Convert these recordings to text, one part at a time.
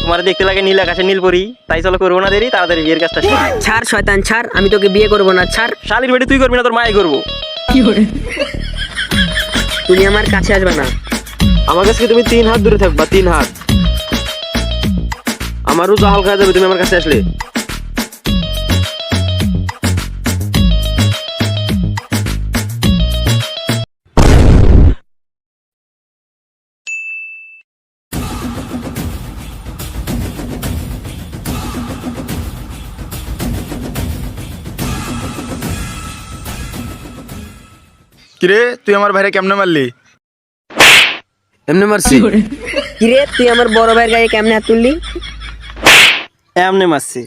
তোমার দেখতে লাগে নীল আকাশে নীল পরি, তাই চলো করবো না দেরি, তাড়াতাড়ি বিয়ের কাজটা শেষ। ছাড় শয়তান ছাড়, আমি তোকে বিয়ে করবো না, ছাড়। শালির বেটি তুই করবি না, তোর মাই করবো। তুমি আমার কাছে আসবে না। আমার কাছে তুমি 3 হাত দূরে থাকবা, 3 হাত। আমার রোজা হালকা হয়ে যাবে তুমি আমার কাছে আসলে। কিরে তুই আমার ভাইরে কেমনে মারলি? এমনি মারছি। কিরে তুই আমার বড় ভাইয়ের গায়ে কেমনে হাত তুললি? এমনি মারছি।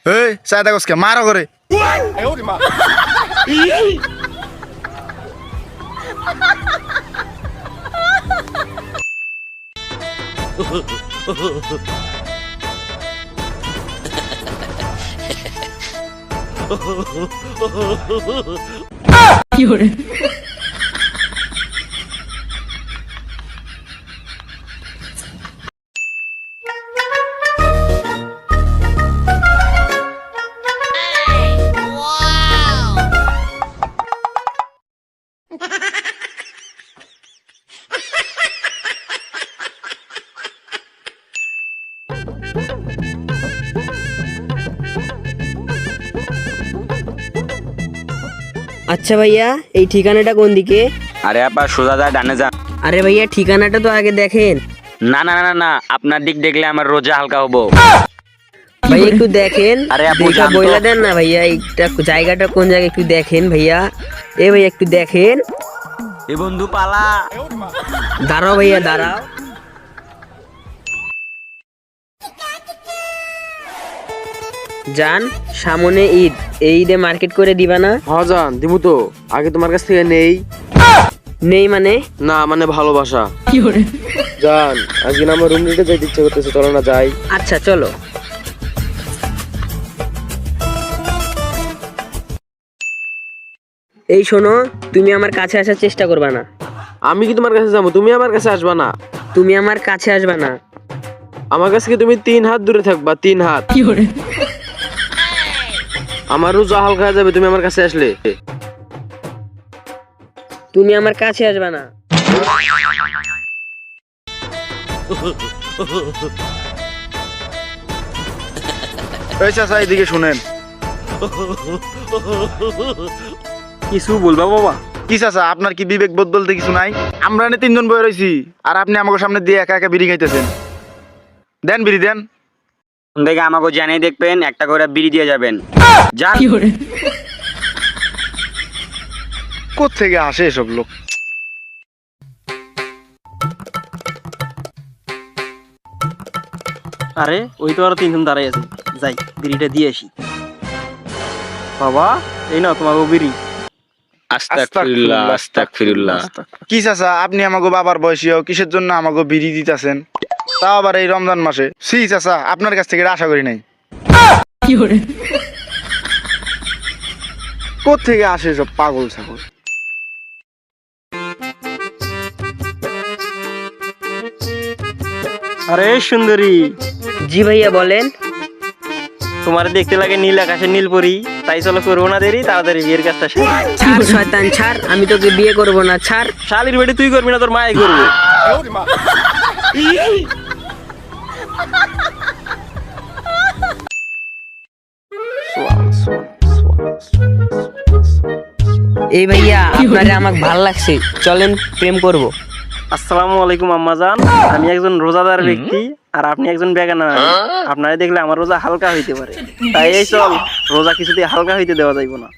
এই সায়দা গোসকে মারো করে। আচ্ছা ভাইয়া, এই ঠিকানাটা কোন দিকে? আরে আপা সোজা যা ডানে যান। আরে ভাইয়া ঠিকানাটা তো আগে দেখেন। না না না না, আপনার দিক দেখলে আমার রোজা হালকা হবো। ভাইয়া একটু দেখেন। আরে আপু দেখা জান তো। বইলা দেন না ভাইয়া, এইটা জায়গাটা কোন জায়গায় একটু দেখেন ভাইয়া। ভাইয়া একটু দেখেন। এ বন্ধু পালা। দাঁড়াও ভাইয়া দাঁড়াও। জান সামনে ঈদ, এই ঈদে মার্কেট করে দিবা না? হ্যাঁ জান দিমু তো, আগে তোমার কাছ থেকে নেই। নেই মানে? না মানে ভালোবাসা। জান আজকে না আমার রুম রেটে যাইতে ইচ্ছে করতেছে, চলো না যাই। আচ্ছা চলো। এই শোনো, তুমি আমার কাছে আসার চেষ্টা করবা না। আমি কি তোমার কাছে যাবো, তুমি আমার কাছে আসবা না। তুমি আমার কাছে আসবা না। আমার কাছে তুমি 3 হাত দূরে থাকবা, 3 হাত। আমার রোজা হালকা হয়ে যাবে তুমি আমার কাছে আসলে। তুমি আমার কাছে আসবা না। এই চাচা এদিকে শুনেন। কিছু বলবা বাবা? কি চাচা আপনার কি বিবেক বোধ বলতে কিছু নাই? আমরা 3 জন বয়ে রয়েছি আর আপনি আমাকে সামনে দিয়ে একা একা বিড়ি খাইতেছেন। দেন বিড়ি দেন। দেখে আমাকে জানিয়ে দেখবেন, একটা করে বিড়ি দিয়ে যাবেন। যান। কোত্থেকে আসে এসব লোক? আরে ওই তো আরো 3 জন দাঁড়াই আছে, যাই বিড়িটা দিয়ে আসি। বাবা এই নাও তোমার বিড়ি। আস্তাগফিরুল্লাহ আস্তাগফিরুল্লাহ। কি চাচা আপনি আমাকে বাবার বয়সীও কিসের জন্য আমাকে বিড়ি দিতেছেন, তাও আবার এই রমজান মাসে? সি চাচা আপনার কাছ থেকে এটা আশা করি নাই। কোত্থেকে আসে সব পাগল ছাগল? আরে সুন্দরী, জি ভাইয়া বলেন। তোমার দেখতে লাগে নীল আকাশে নীল পরি, তাই চলো করবো না দেরি, তাড়াতাড়ি বিয়ের কাজটা শেষ। ছাড় শয়তান ছাড়, আমি তোকে বিয়ে করবো না, ছাড়। শালির বেটি তুই করবি না, তোর মাই করবো। এই ভাইয়া আপনারে আমাকে ভাল লাগছে, চলেন প্রেম করব। আসসালামু আলাইকুম আম্মাজান, আমি একজন রোজাদার ব্যক্তি আর আপনি একজন বেগানা নারী। আপনারা দেখলে আমার রোজা হালকা হইতে পারে, তাই এই চল রোজা কিছুতে হালকা হইতে দেওয়া যাইব না।